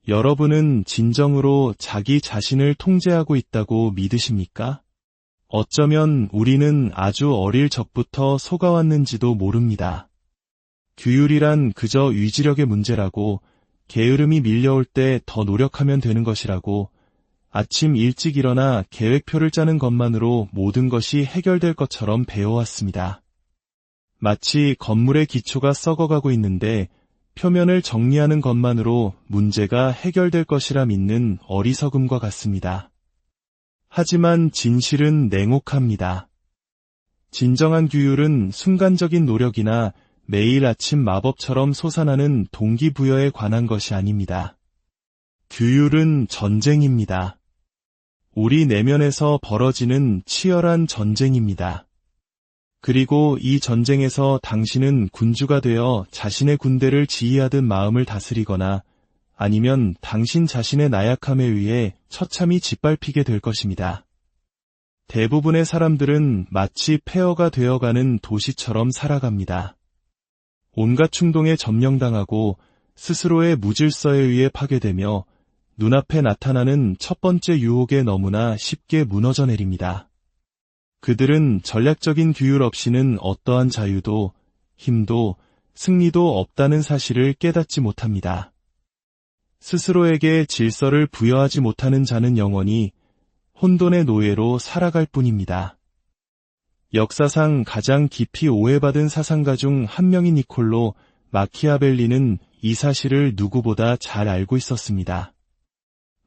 여러분은 진정으로 자기 자신을 통제하고 있다고 믿으십니까? 어쩌면 우리는 아주 어릴 적부터 속아왔는지도 모릅니다. 규율이란 그저 의지력의 문제라고, 게으름이 밀려올 때 더 노력하면 되는 것이라고, 아침 일찍 일어나 계획표를 짜는 것만으로 모든 것이 해결될 것처럼 배워왔습니다. 마치 건물의 기초가 썩어가고 있는데 표면을 정리하는 것만으로 문제가 해결될 것이라 믿는 어리석음과 같습니다. 하지만 진실은 냉혹합니다. 진정한 규율은 순간적인 노력이나 매일 아침 마법처럼 솟아나는 동기부여에 관한 것이 아닙니다. 규율은 전쟁입니다. 우리 내면에서 벌어지는 치열한 전쟁입니다. 그리고 이 전쟁에서 당신은 군주가 되어 자신의 군대를 지휘하듯 마음을 다스리거나 아니면 당신 자신의 나약함에 의해 처참히 짓밟히게 될 것입니다. 대부분의 사람들은 마치 폐허가 되어가는 도시처럼 살아갑니다. 온갖 충동에 점령당하고 스스로의 무질서에 의해 파괴되며 눈앞에 나타나는 첫 번째 유혹에 너무나 쉽게 무너져 내립니다. 그들은 전략적인 규율 없이는 어떠한 자유도, 힘도, 승리도 없다는 사실을 깨닫지 못합니다. 스스로에게 질서를 부여하지 못하는 자는 영원히 혼돈의 노예로 살아갈 뿐입니다. 역사상 가장 깊이 오해받은 사상가 중 한 명인 니콜로 마키아벨리는 이 사실을 누구보다 잘 알고 있었습니다.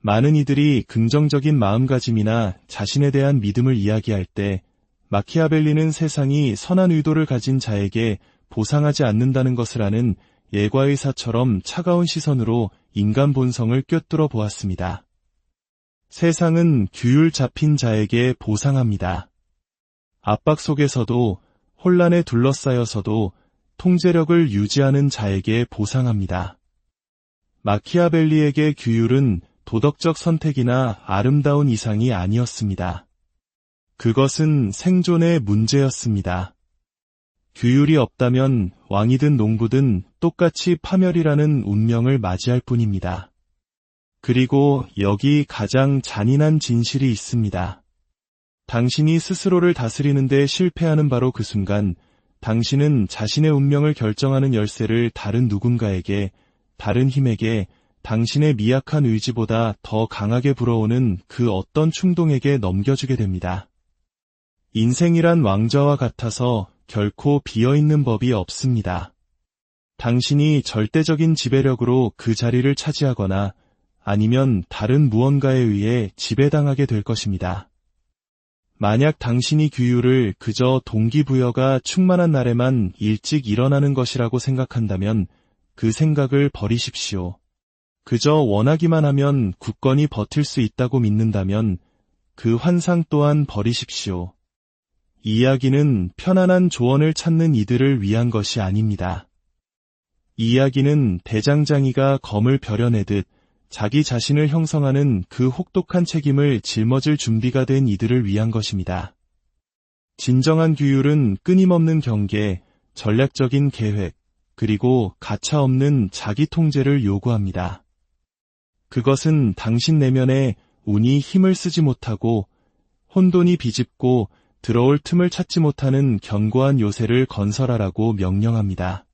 많은 이들이 긍정적인 마음가짐이나 자신에 대한 믿음을 이야기할 때 마키아벨리는 세상이 선한 의도를 가진 자에게 보상하지 않는다는 것을 아는 예과의사처럼 차가운 시선으로 인간 본성을 꿰뚫어 보았습니다. 세상은 규율 잡힌 자에게 보상합니다. 압박 속에서도 혼란에 둘러싸여서도 통제력을 유지하는 자에게 보상합니다. 마키아벨리에게 규율은 도덕적 선택이나 아름다운 이상이 아니었습니다. 그것은 생존의 문제였습니다. 규율이 없다면 왕이든 농부든 똑같이 파멸이라는 운명을 맞이할 뿐입니다. 그리고 여기 가장 잔인한 진실이 있습니다. 당신이 스스로를 다스리는 데 실패하는 바로 그 순간 당신은 자신의 운명을 결정하는 열쇠를 다른 누군가에게, 다른 힘에게, 당신의 미약한 의지보다 더 강하게 불어오는 그 어떤 충동에게 넘겨주게 됩니다. 인생이란 왕좌와 같아서 결코 비어있는 법이 없습니다. 당신이 절대적인 지배력으로 그 자리를 차지하거나 아니면 다른 무언가에 의해 지배당하게 될 것입니다. 만약 당신이 규율을 그저 동기부여가 충만한 날에만 일찍 일어나는 것이라고 생각한다면 그 생각을 버리십시오. 그저 원하기만 하면 굳건히 버틸 수 있다고 믿는다면 그 환상 또한 버리십시오. 이야기는 편안한 조언을 찾는 이들을 위한 것이 아닙니다. 이야기는 대장장이가 검을 벼려내듯 자기 자신을 형성하는 그 혹독한 책임을 짊어질 준비가 된 이들을 위한 것입니다. 진정한 규율은 끊임없는 경계, 전략적인 계획, 그리고 가차없는 자기 통제를 요구합니다. 그것은 당신 내면에 운이 힘을 쓰지 못하고 혼돈이 비집고 들어올 틈을 찾지 못하는 견고한 요새를 건설하라고 명령합니다.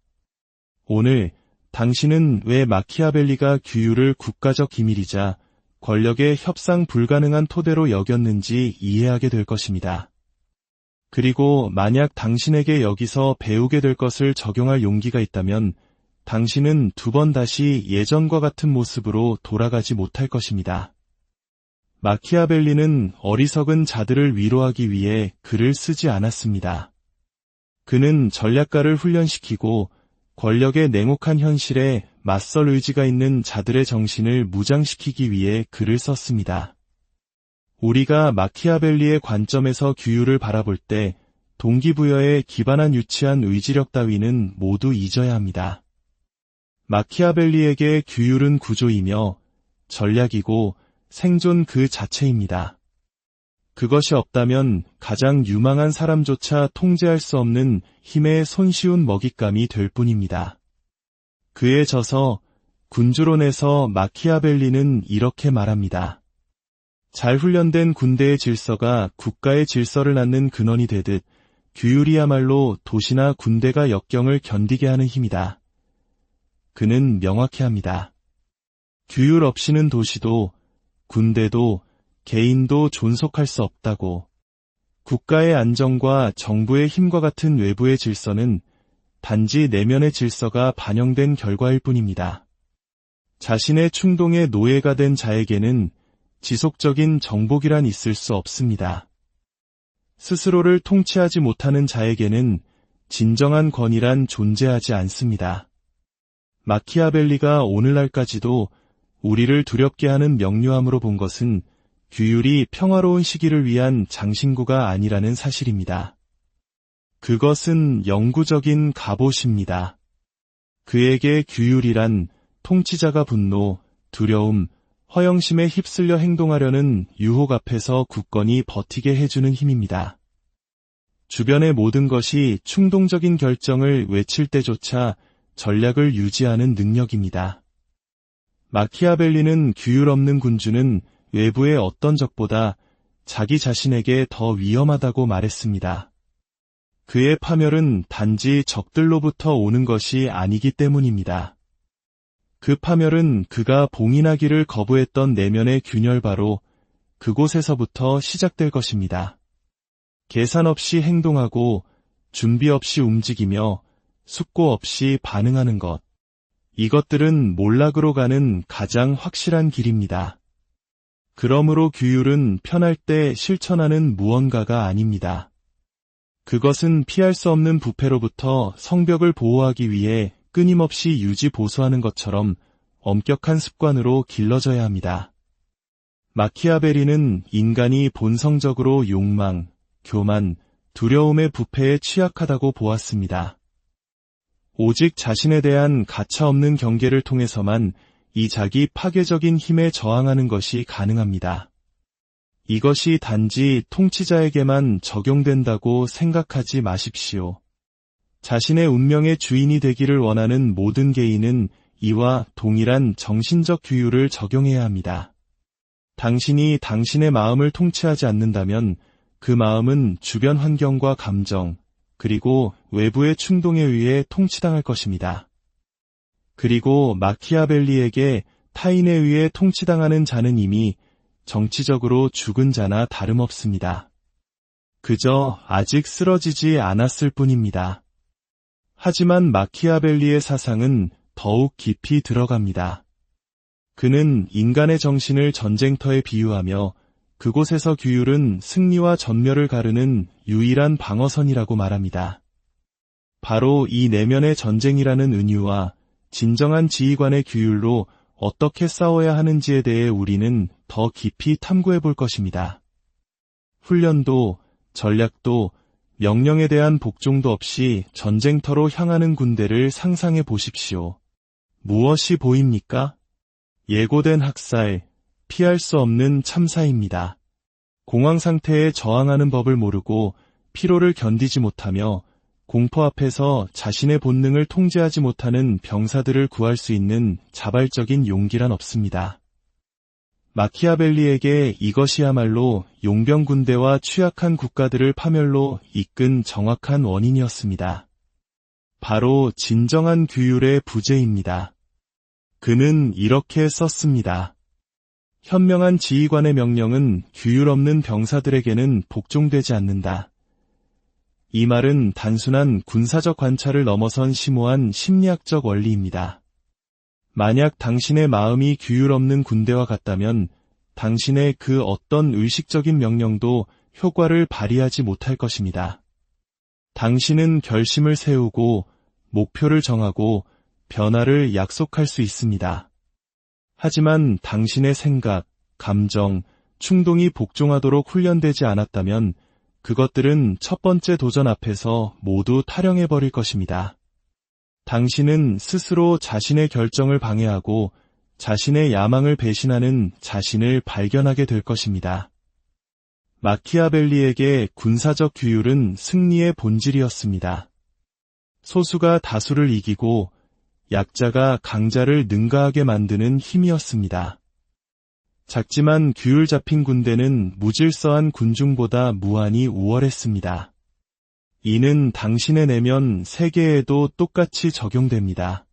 오늘 당신은 왜 마키아벨리가 규율을 국가적 기밀이자 권력의 협상 불가능한 토대로 여겼는지 이해하게 될 것입니다. 그리고 만약 당신에게 여기서 배우게 될 것을 적용할 용기가 있다면 당신은 두 번 다시 예전과 같은 모습으로 돌아가지 못할 것입니다. 마키아벨리는 어리석은 자들을 위로하기 위해 글을 쓰지 않았습니다. 그는 전략가를 훈련시키고 권력의 냉혹한 현실에 맞설 의지가 있는 자들의 정신을 무장시키기 위해 글을 썼습니다. 우리가 마키아벨리의 관점에서 규율을 바라볼 때 동기부여에 기반한 유치한 의지력 따위는 모두 잊어야 합니다. 마키아벨리에게 규율은 구조이며 전략이고 생존 그 자체입니다. 그것이 없다면 가장 유망한 사람조차 통제할 수 없는 힘의 손쉬운 먹잇감이 될 뿐입니다. 그에 져서 군주론에서 마키아벨리는 이렇게 말합니다. 잘 훈련된 군대의 질서가 국가의 질서를 낳는 근원이 되듯 규율이야말로 도시나 군대가 역경을 견디게 하는 힘이다. 그는 명확히 합니다. 규율 없이는 도시도, 군대도, 개인도 존속할 수 없다고. 국가의 안정과 정부의 힘과 같은 외부의 질서는 단지 내면의 질서가 반영된 결과일 뿐입니다. 자신의 충동의 노예가 된 자에게는 지속적인 정복이란 있을 수 없습니다. 스스로를 통치하지 못하는 자에게는 진정한 권위란 존재하지 않습니다. 마키아벨리가 오늘날까지도 우리를 두렵게 하는 명료함으로 본 것은 규율이 평화로운 시기를 위한 장신구가 아니라는 사실입니다. 그것은 영구적인 갑옷입니다. 그에게 규율이란 통치자가 분노, 두려움, 허영심에 휩쓸려 행동하려는 유혹 앞에서 굳건히 버티게 해주는 힘입니다. 주변의 모든 것이 충동적인 결정을 외칠 때조차 전략을 유지하는 능력입니다. 마키아벨리는 규율 없는 군주는 외부의 어떤 적보다 자기 자신에게 더 위험하다고 말했습니다. 그의 파멸은 단지 적들로부터 오는 것이 아니기 때문입니다. 그 파멸은 그가 봉인하기를 거부했던 내면의 균열 바로 그곳에서부터 시작될 것입니다. 계산 없이 행동하고 준비 없이 움직이며 숙고 없이 반응하는 것. 이것들은 몰락으로 가는 가장 확실한 길입니다. 그러므로 규율은 편할 때 실천하는 무언가가 아닙니다. 그것은 피할 수 없는 부패로부터 성벽을 보호하기 위해 끊임없이 유지 보수하는 것처럼 엄격한 습관으로 길러져야 합니다. 마키아벨리는 인간이 본성적으로 욕망, 교만, 두려움의 부패에 취약하다고 보았습니다. 오직 자신에 대한 가차없는 경계를 통해서만 이 자기 파괴적인 힘에 저항하는 것이 가능합니다. 이것이 단지 통치자에게만 적용된다고 생각하지 마십시오. 자신의 운명의 주인이 되기를 원하는 모든 개인은 이와 동일한 정신적 규율을 적용해야 합니다. 당신이 당신의 마음을 통치하지 않는다면 그 마음은 주변 환경과 감정, 그리고 외부의 충동에 의해 통치당할 것입니다. 그리고 마키아벨리에게 타인에 의해 통치당하는 자는 이미 정치적으로 죽은 자나 다름없습니다. 그저 아직 쓰러지지 않았을 뿐입니다. 하지만 마키아벨리의 사상은 더욱 깊이 들어갑니다. 그는 인간의 정신을 전쟁터에 비유하며 그곳에서 규율은 승리와 전멸을 가르는 유일한 방어선이라고 말합니다. 바로 이 내면의 전쟁이라는 은유와 진정한 지휘관의 규율로 어떻게 싸워야 하는지에 대해 우리는 더 깊이 탐구해 볼 것입니다. 훈련도, 전략도, 명령에 대한 복종도 없이 전쟁터로 향하는 군대를 상상해 보십시오. 무엇이 보입니까? 예고된 학살, 피할 수 없는 참사입니다. 공황 상태에 저항하는 법을 모르고 피로를 견디지 못하며 공포 앞에서 자신의 본능을 통제하지 못하는 병사들을 구할 수 있는 자발적인 용기란 없습니다. 마키아벨리에게 이것이야말로 용병 군대와 취약한 국가들을 파멸로 이끈 정확한 원인이었습니다. 바로 진정한 규율의 부재입니다. 그는 이렇게 썼습니다. 현명한 지휘관의 명령은 규율 없는 병사들에게는 복종되지 않는다. 이 말은 단순한 군사적 관찰을 넘어선 심오한 심리학적 원리입니다. 만약 당신의 마음이 규율 없는 군대와 같다면 당신의 그 어떤 의식적인 명령도 효과를 발휘하지 못할 것입니다. 당신은 결심을 세우고 목표를 정하고 변화를 약속할 수 있습니다. 하지만 당신의 생각, 감정, 충동이 복종하도록 훈련되지 않았다면 그것들은 첫 번째 도전 앞에서 모두 탈영해버릴 것입니다. 당신은 스스로 자신의 결정을 방해하고 자신의 야망을 배신하는 자신을 발견하게 될 것입니다. 마키아벨리에게 군사적 규율은 승리의 본질이었습니다. 소수가 다수를 이기고 약자가 강자를 능가하게 만드는 힘이었습니다. 작지만 규율 잡힌 군대는 무질서한 군중보다 무한히 우월했습니다. 이는 당신의 내면 세계에도 똑같이 적용됩니다.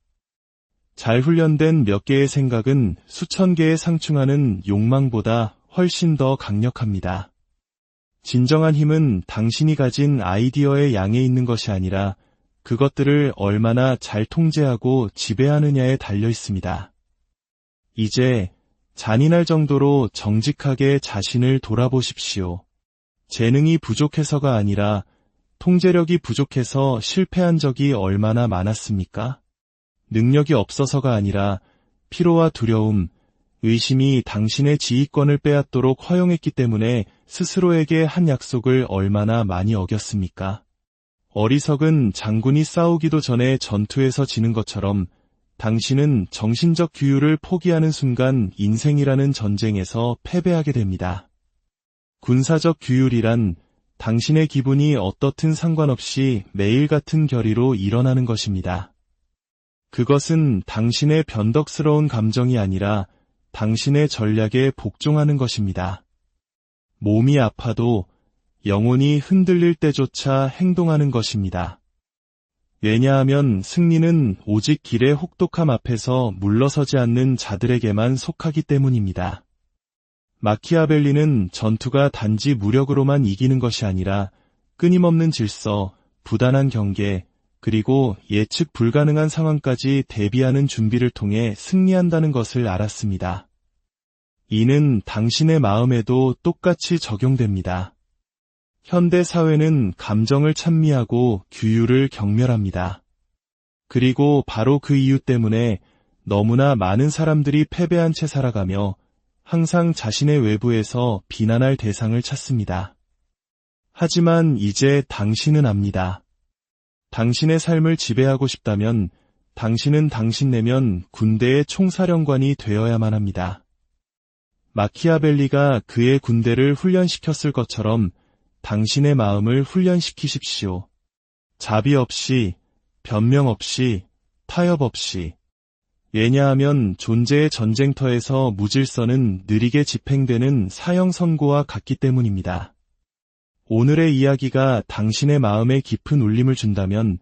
잘 훈련된 몇 개의 생각은 수천 개에 상충하는 욕망보다 훨씬 더 강력합니다. 진정한 힘은 당신이 가진 아이디어의 양에 있는 것이 아니라 그것들을 얼마나 잘 통제하고 지배하느냐에 달려 있습니다. 이제 잔인할 정도로 정직하게 자신을 돌아보십시오. 재능이 부족해서가 아니라 통제력이 부족해서 실패한 적이 얼마나 많았습니까? 능력이 없어서가 아니라 피로와 두려움, 의심이 당신의 지휘권을 빼앗도록 허용했기 때문에 스스로에게 한 약속을 얼마나 많이 어겼습니까? 어리석은 장군이 싸우기도 전에 전투에서 지는 것처럼 당신은 정신적 규율을 포기하는 순간 인생이라는 전쟁에서 패배하게 됩니다. 군사적 규율이란 당신의 기분이 어떻든 상관없이 매일 같은 결의로 일어나는 것입니다. 그것은 당신의 변덕스러운 감정이 아니라 당신의 전략에 복종하는 것입니다. 몸이 아파도 영혼이 흔들릴 때조차 행동하는 것입니다. 왜냐하면 승리는 오직 길의 혹독함 앞에서 물러서지 않는 자들에게만 속하기 때문입니다. 마키아벨리는 전투가 단지 무력으로만 이기는 것이 아니라 끊임없는 질서, 부단한 경계, 그리고 예측 불가능한 상황까지 대비하는 준비를 통해 승리한다는 것을 알았습니다. 이는 당신의 마음에도 똑같이 적용됩니다. 현대 사회는 감정을 찬미하고 규율을 경멸합니다. 그리고 바로 그 이유 때문에 너무나 많은 사람들이 패배한 채 살아가며 항상 자신의 외부에서 비난할 대상을 찾습니다. 하지만 이제 당신은 압니다. 당신의 삶을 지배하고 싶다면 당신은 당신 내면 군대의 총사령관이 되어야만 합니다. 마키아벨리가 그의 군대를 훈련시켰을 것처럼 당신의 마음을 훈련시키십시오. 자비 없이, 변명 없이, 타협 없이. 왜냐하면 존재의 전쟁터에서 무질서는 느리게 집행되는 사형 선고와 같기 때문입니다. 오늘의 이야기가 당신의 마음에 깊은 울림을 준다면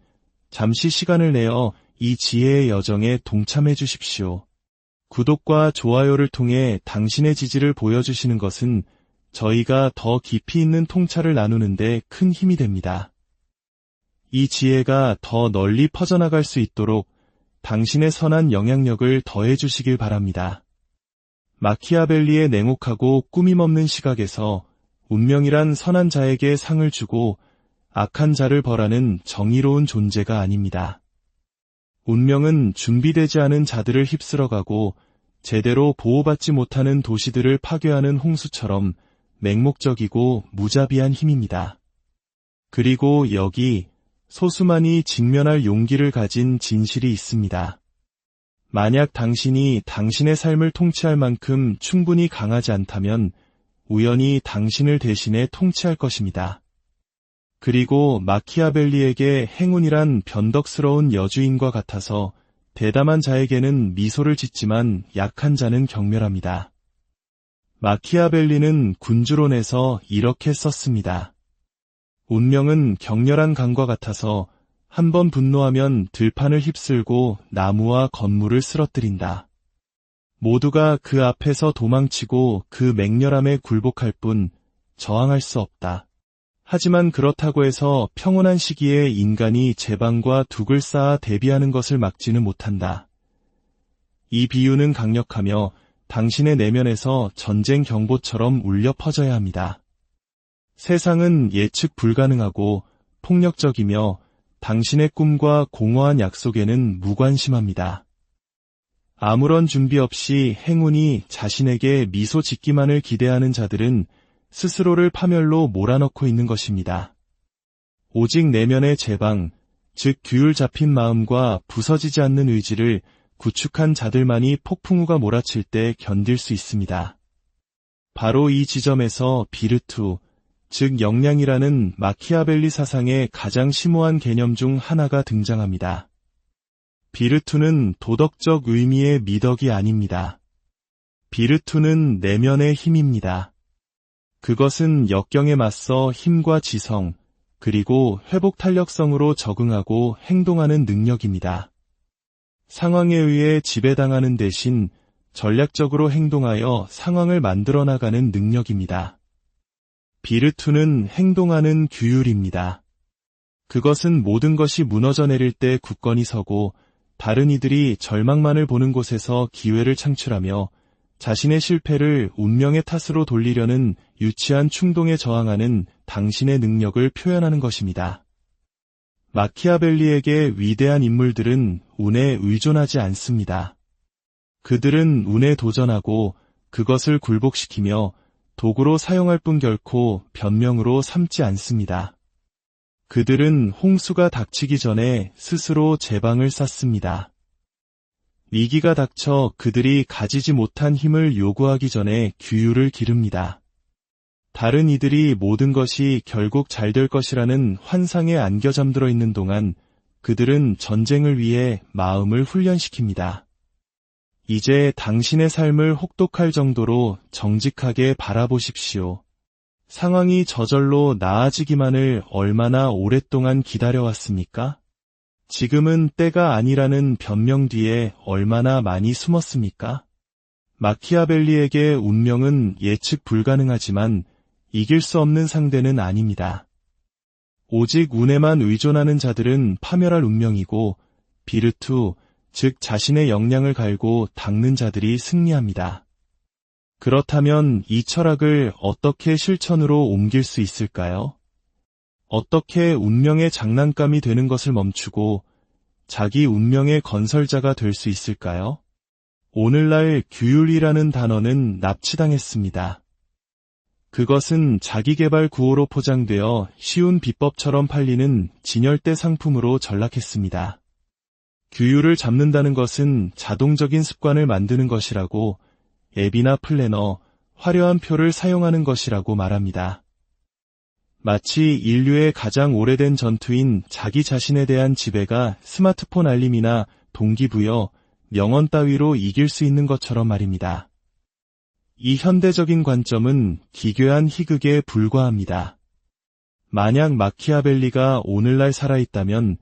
잠시 시간을 내어 이 지혜의 여정에 동참해 주십시오. 구독과 좋아요를 통해 당신의 지지를 보여주시는 것은 저희가 더 깊이 있는 통찰을 나누는데 큰 힘이 됩니다. 이 지혜가 더 널리 퍼져나갈 수 있도록 당신의 선한 영향력을 더해 주시길 바랍니다. 마키아벨리의 냉혹하고 꾸밈없는 시각에서 운명이란 선한 자에게 상을 주고 악한 자를 벌하는 정의로운 존재가 아닙니다. 운명은 준비되지 않은 자들을 휩쓸어가고 제대로 보호받지 못하는 도시들을 파괴하는 홍수처럼 맹목적이고 무자비한 힘입니다. 그리고 여기 소수만이 직면할 용기를 가진 진실이 있습니다. 만약 당신이 당신의 삶을 통치할 만큼 충분히 강하지 않다면 우연히 당신을 대신해 통치할 것입니다. 그리고 마키아벨리에게 행운이란 변덕스러운 여주인과 같아서 대담한 자에게는 미소를 짓지만 약한 자는 경멸합니다. 마키아벨리는 군주론에서 이렇게 썼습니다. 운명은 격렬한 강과 같아서 한 번 분노하면 들판을 휩쓸고 나무와 건물을 쓰러뜨린다. 모두가 그 앞에서 도망치고 그 맹렬함에 굴복할 뿐 저항할 수 없다. 하지만 그렇다고 해서 평온한 시기에 인간이 제방과 둑을 쌓아 대비하는 것을 막지는 못한다. 이 비유는 강력하며 당신의 내면에서 전쟁 경보처럼 울려 퍼져야 합니다. 세상은 예측 불가능하고 폭력적이며 당신의 꿈과 공허한 약속에는 무관심합니다. 아무런 준비 없이 행운이 자신에게 미소 짓기만을 기대하는 자들은 스스로를 파멸로 몰아넣고 있는 것입니다. 오직 내면의 제방, 즉 규율 잡힌 마음과 부서지지 않는 의지를 구축한 자들만이 폭풍우가 몰아칠 때 견딜 수 있습니다. 바로 이 지점에서 비르투, 즉 역량이라는 마키아벨리 사상의 가장 심오한 개념 중 하나가 등장합니다. 비르투는 도덕적 의미의 미덕이 아닙니다. 비르투는 내면의 힘입니다. 그것은 역경에 맞서 힘과 지성, 그리고 회복 탄력성으로 적응하고 행동하는 능력입니다. 상황에 의해 지배당하는 대신 전략적으로 행동하여 상황을 만들어 나가는 능력입니다. 비르투는 행동하는 규율입니다. 그것은 모든 것이 무너져 내릴 때 굳건히 서고 다른 이들이 절망만을 보는 곳에서 기회를 창출하며 자신의 실패를 운명의 탓으로 돌리려는 유치한 충동에 저항하는 당신의 능력을 표현하는 것입니다. 마키아벨리에게 위대한 인물들은 운에 의존하지 않습니다. 그들은 운에 도전하고 그것을 굴복시키며 도구로 사용할 뿐 결코 변명으로 삼지 않습니다. 그들은 홍수가 닥치기 전에 스스로 제방을 쌓습니다. 위기가 닥쳐 그들이 가지지 못한 힘을 요구하기 전에 규율을 기릅니다. 다른 이들이 모든 것이 결국 잘 될 것이라는 환상에 안겨 잠들어 있는 동안 그들은 전쟁을 위해 마음을 훈련시킵니다. 이제 당신의 삶을 혹독할 정도로 정직하게 바라보십시오. 상황이 저절로 나아지기만을 얼마나 오랫동안 기다려왔습니까? 지금은 때가 아니라는 변명 뒤에 얼마나 많이 숨었습니까? 마키아벨리에게 운명은 예측 불가능하지만 이길 수 없는 상대는 아닙니다. 오직 운에만 의존하는 자들은 파멸할 운명이고 비르투, 즉 자신의 역량을 갈고 닦는 자들이 승리합니다. 그렇다면 이 철학을 어떻게 실천으로 옮길 수 있을까요? 어떻게 운명의 장난감이 되는 것을 멈추고 자기 운명의 건설자가 될 수 있을까요? 오늘날 규율이라는 단어는 납치당했습니다. 그것은 자기개발 구호로 포장되어 쉬운 비법처럼 팔리는 진열대 상품으로 전락했습니다. 규율을 잡는다는 것은 자동적인 습관을 만드는 것이라고 앱이나 플래너, 화려한 표를 사용하는 것이라고 말합니다. 마치 인류의 가장 오래된 전투인 자기 자신에 대한 지배가 스마트폰 알림이나 동기부여, 명언 따위로 이길 수 있는 것처럼 말입니다. 이 현대적인 관점은 기괴한 희극에 불과합니다. 만약 마키아벨리가 오늘날 살아있다면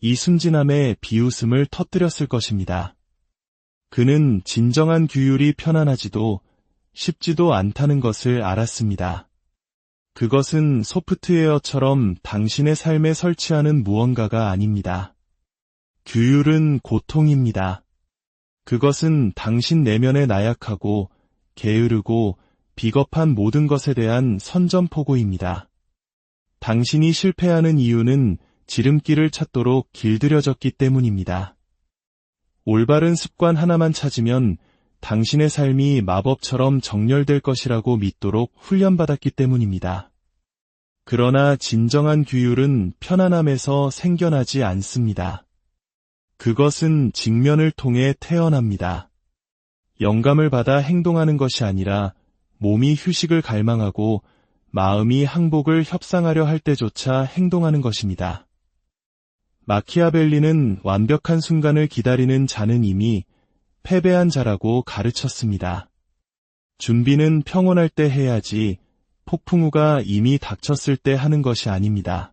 이 순진함의 비웃음을 터뜨렸을 것입니다. 그는 진정한 규율이 편안하지도 쉽지도 않다는 것을 알았습니다. 그것은 소프트웨어처럼 당신의 삶에 설치하는 무언가가 아닙니다. 규율은 고통입니다. 그것은 당신 내면의 나약하고 게으르고 비겁한 모든 것에 대한 선전포고입니다. 당신이 실패하는 이유는 지름길을 찾도록 길들여졌기 때문입니다. 올바른 습관 하나만 찾으면 당신의 삶이 마법처럼 정렬될 것이라고 믿도록 훈련받았기 때문입니다. 그러나 진정한 규율은 편안함에서 생겨나지 않습니다. 그것은 직면을 통해 태어납니다. 영감을 받아 행동하는 것이 아니라 몸이 휴식을 갈망하고 마음이 항복을 협상하려 할 때조차 행동하는 것입니다. 마키아벨리는 완벽한 순간을 기다리는 자는 이미 패배한 자라고 가르쳤습니다. 준비는 평온할 때 해야지 폭풍우가 이미 닥쳤을 때 하는 것이 아닙니다.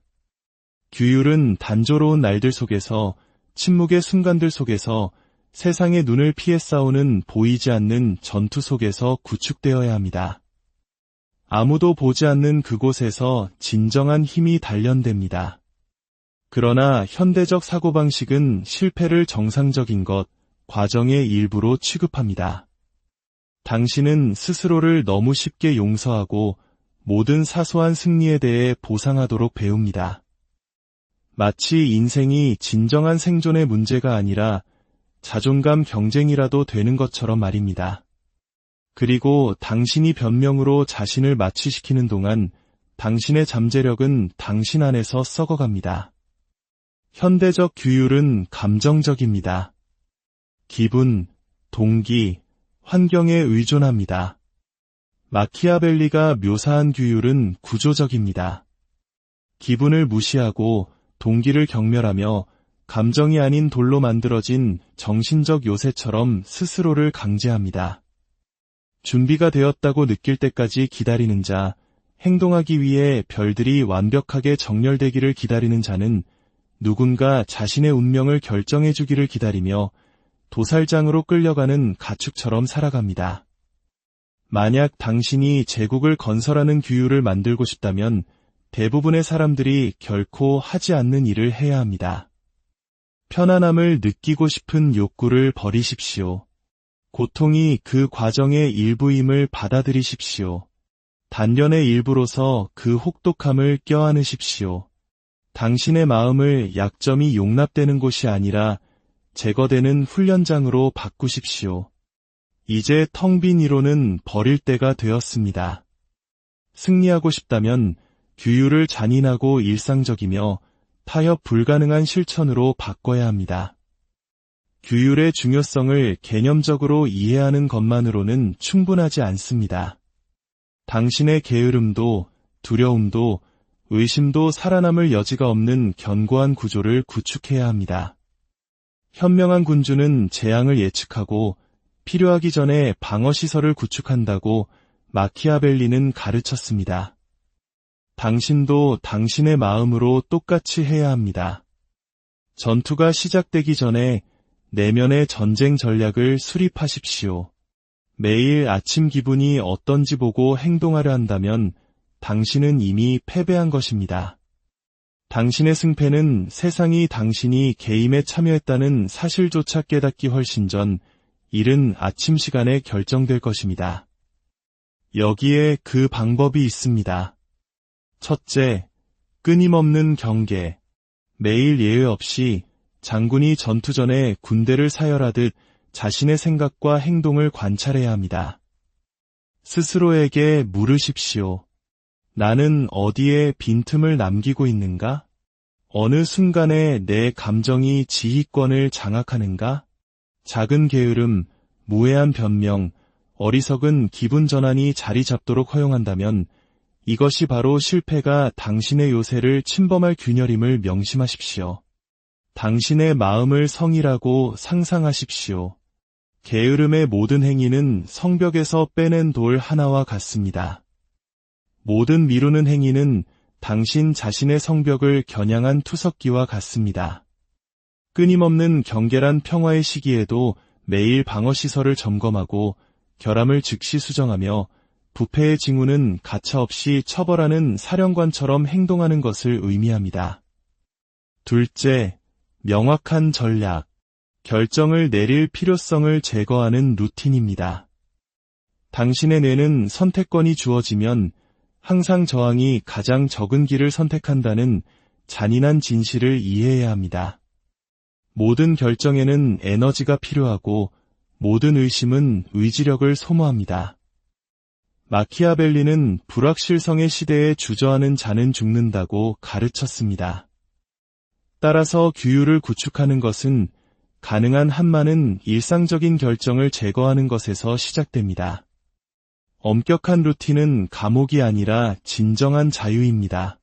규율은 단조로운 날들 속에서, 침묵의 순간들 속에서, 세상의 눈을 피해 싸우는 보이지 않는 전투 속에서 구축되어야 합니다. 아무도 보지 않는 그곳에서 진정한 힘이 단련됩니다. 그러나 현대적 사고방식은 실패를 정상적인 것, 과정의 일부로 취급합니다. 당신은 스스로를 너무 쉽게 용서하고 모든 사소한 승리에 대해 보상하도록 배웁니다. 마치 인생이 진정한 생존의 문제가 아니라 자존감 경쟁이라도 되는 것처럼 말입니다. 그리고 당신이 변명으로 자신을 마취시키는 동안 당신의 잠재력은 당신 안에서 썩어갑니다. 현대적 규율은 감정적입니다. 기분, 동기, 환경에 의존합니다. 마키아벨리가 묘사한 규율은 구조적입니다. 기분을 무시하고 동기를 경멸하며 감정이 아닌 돌로 만들어진 정신적 요새처럼 스스로를 강제합니다. 준비가 되었다고 느낄 때까지 기다리는 자, 행동하기 위해 별들이 완벽하게 정렬되기를 기다리는 자는 누군가 자신의 운명을 결정해주기를 기다리며 도살장으로 끌려가는 가축처럼 살아갑니다. 만약 당신이 제국을 건설하는 규율을 만들고 싶다면 대부분의 사람들이 결코 하지 않는 일을 해야 합니다. 편안함을 느끼고 싶은 욕구를 버리십시오. 고통이 그 과정의 일부임을 받아들이십시오. 단련의 일부로서 그 혹독함을 껴안으십시오. 당신의 마음을 약점이 용납되는 곳이 아니라 제거되는 훈련장으로 바꾸십시오. 이제 텅 빈 이론은 버릴 때가 되었습니다. 승리하고 싶다면 규율을 잔인하고 일상적이며 타협 불가능한 실천으로 바꿔야 합니다. 규율의 중요성을 개념적으로 이해하는 것만으로는 충분하지 않습니다. 당신의 게으름도 두려움도 의심도 살아남을 여지가 없는 견고한 구조를 구축해야 합니다. 현명한 군주는 재앙을 예측하고 필요하기 전에 방어시설을 구축한다고 마키아벨리는 가르쳤습니다. 당신도 당신의 마음으로 똑같이 해야 합니다. 전투가 시작되기 전에 내면의 전쟁 전략을 수립하십시오. 매일 아침 기분이 어떤지 보고 행동하려 한다면 당신은 이미 패배한 것입니다. 당신의 승패는 세상이 당신이 게임에 참여했다는 사실조차 깨닫기 훨씬 전 이른 아침 시간에 결정될 것입니다. 여기에 그 방법이 있습니다. 첫째, 끊임없는 경계. 매일 예외 없이 장군이 전투 전에 군대를 사열하듯 자신의 생각과 행동을 관찰해야 합니다. 스스로에게 물으십시오. 나는 어디에 빈틈을 남기고 있는가? 어느 순간에 내 감정이 지휘권을 장악하는가? 작은 게으름, 무해한 변명, 어리석은 기분 전환이 자리 잡도록 허용한다면 이것이 바로 실패가 당신의 요새를 침범할 균열임을 명심하십시오. 당신의 마음을 성이라고 상상하십시오. 게으름의 모든 행위는 성벽에서 빼낸 돌 하나와 같습니다. 모든 미루는 행위는 당신 자신의 성벽을 겨냥한 투석기와 같습니다. 끊임없는 경계란 평화의 시기에도 매일 방어시설을 점검하고 결함을 즉시 수정하며 부패의 징후는 가차없이 처벌하는 사령관처럼 행동하는 것을 의미합니다. 둘째, 명확한 전략. 결정을 내릴 필요성을 제거하는 루틴입니다. 당신의 뇌는 선택권이 주어지면 항상 저항이 가장 적은 길을 선택한다는 잔인한 진실을 이해해야 합니다. 모든 결정에는 에너지가 필요하고 모든 의심은 의지력을 소모합니다. 마키아벨리는 불확실성의 시대에 주저하는 자는 죽는다고 가르쳤습니다. 따라서 규율을 구축하는 것은 가능한 한 많은 일상적인 결정을 제거하는 것에서 시작됩니다. 엄격한 루틴은 감옥이 아니라 진정한 자유입니다.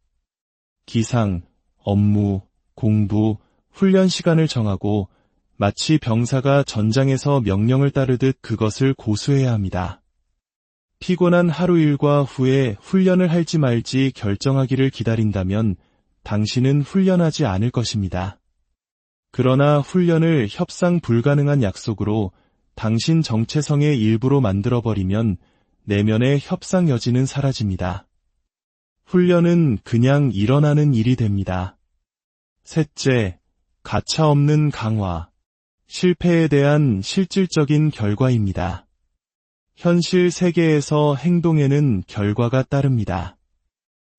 기상, 업무, 공부, 훈련 시간을 정하고 마치 병사가 전장에서 명령을 따르듯 그것을 고수해야 합니다. 피곤한 하루 일과 후에 훈련을 할지 말지 결정하기를 기다린다면 당신은 훈련하지 않을 것입니다. 그러나 훈련을 협상 불가능한 약속으로 당신 정체성의 일부로 만들어버리면 내면의 협상 여지는 사라집니다. 훈련은 그냥 일어나는 일이 됩니다. 셋째, 가차없는 강화. 실패에 대한 실질적인 결과입니다. 현실 세계에서 행동에는 결과가 따릅니다.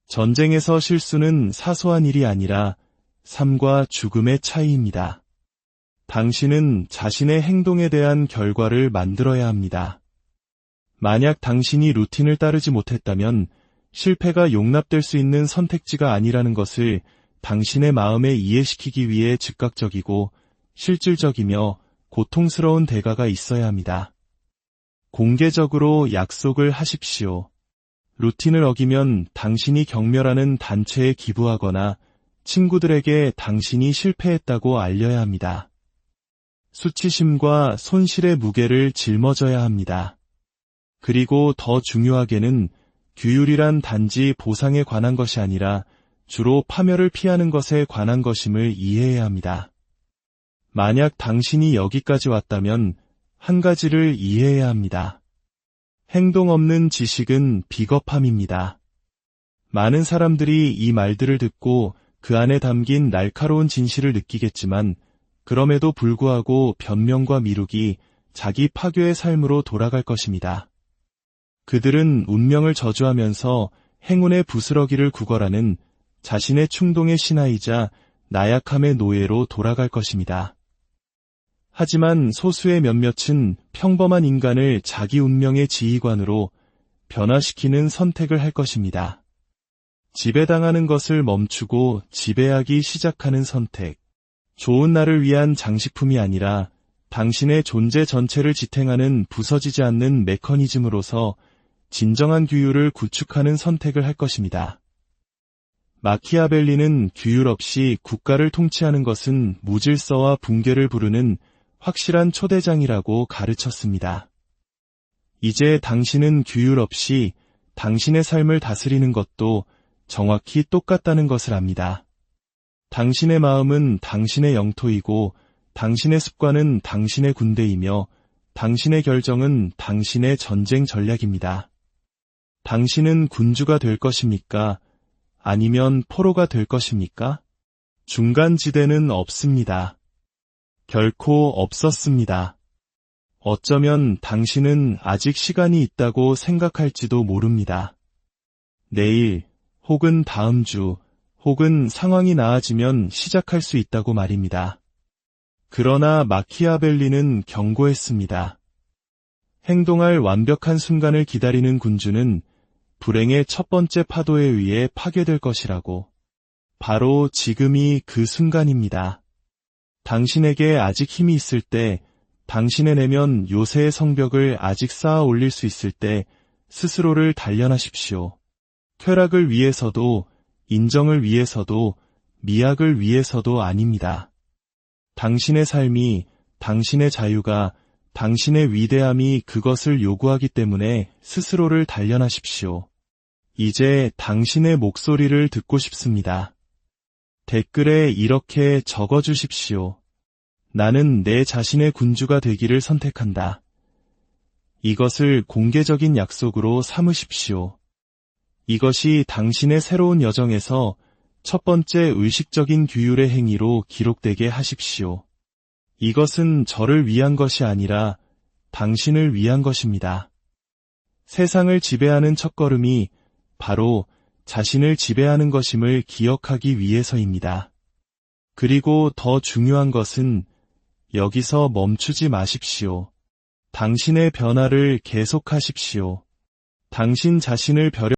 전쟁에서 실수는 사소한 일이 아니라 삶과 죽음의 차이입니다. 당신은 자신의 행동에 대한 결과를 만들어야 합니다. 만약 당신이 루틴을 따르지 못했다면 실패가 용납될 수 있는 선택지가 아니라는 것을 당신의 마음에 이해시키기 위해 즉각적이고 실질적이며 고통스러운 대가가 있어야 합니다. 공개적으로 약속을 하십시오. 루틴을 어기면 당신이 경멸하는 단체에 기부하거나 친구들에게 당신이 실패했다고 알려야 합니다. 수치심과 손실의 무게를 짊어져야 합니다. 그리고 더 중요하게는 규율이란 단지 보상에 관한 것이 아니라 주로 파멸을 피하는 것에 관한 것임을 이해해야 합니다. 만약 당신이 여기까지 왔다면 한 가지를 이해해야 합니다. 행동 없는 지식은 비겁함입니다. 많은 사람들이 이 말들을 듣고 그 안에 담긴 날카로운 진실을 느끼겠지만 그럼에도 불구하고 변명과 미루기, 자기 파괴의 삶으로 돌아갈 것입니다. 그들은 운명을 저주하면서 행운의 부스러기를 구걸하는 자신의 충동의 신하이자 나약함의 노예로 돌아갈 것입니다. 하지만 소수의 몇몇은 평범한 인간을 자기 운명의 지휘관으로 변화시키는 선택을 할 것입니다. 지배당하는 것을 멈추고 지배하기 시작하는 선택. 좋은 날을 위한 장식품이 아니라 당신의 존재 전체를 지탱하는 부서지지 않는 메커니즘으로서 진정한 규율을 구축하는 선택을 할 것입니다. 마키아벨리는 규율 없이 국가를 통치하는 것은 무질서와 붕괴를 부르는 확실한 초대장이라고 가르쳤습니다. 이제 당신은 규율 없이 당신의 삶을 다스리는 것도 정확히 똑같다는 것을 압니다. 당신의 마음은 당신의 영토이고 당신의 습관은 당신의 군대이며 당신의 결정은 당신의 전쟁 전략입니다. 당신은 군주가 될 것입니까? 아니면 포로가 될 것입니까? 중간 지대는 없습니다. 결코 없었습니다. 어쩌면 당신은 아직 시간이 있다고 생각할지도 모릅니다. 내일, 혹은 다음 주, 혹은 상황이 나아지면 시작할 수 있다고 말입니다. 그러나 마키아벨리는 경고했습니다. 행동할 완벽한 순간을 기다리는 군주는 불행의 첫 번째 파도에 의해 파괴될 것이라고. 바로 지금이 그 순간입니다. 당신에게 아직 힘이 있을 때, 당신의 내면 요새의 성벽을 아직 쌓아 올릴 수 있을 때 스스로를 단련하십시오. 쾌락을 위해서도, 인정을 위해서도, 미학을 위해서도 아닙니다. 당신의 삶이, 당신의 자유가, 당신의 위대함이 그것을 요구하기 때문에 스스로를 단련하십시오. 이제 당신의 목소리를 듣고 싶습니다. 댓글에 이렇게 적어주십시오. 나는 내 자신의 군주가 되기를 선택한다. 이것을 공개적인 약속으로 삼으십시오. 이것이 당신의 새로운 여정에서 첫 번째 의식적인 규율의 행위로 기록되게 하십시오. 이것은 저를 위한 것이 아니라 당신을 위한 것입니다. 세상을 지배하는 첫걸음이 바로 자신을 지배하는 것임을 기억하기 위해서입니다. 그리고 더 중요한 것은 여기서 멈추지 마십시오. 당신의 변화를 계속하십시오. 당신 자신을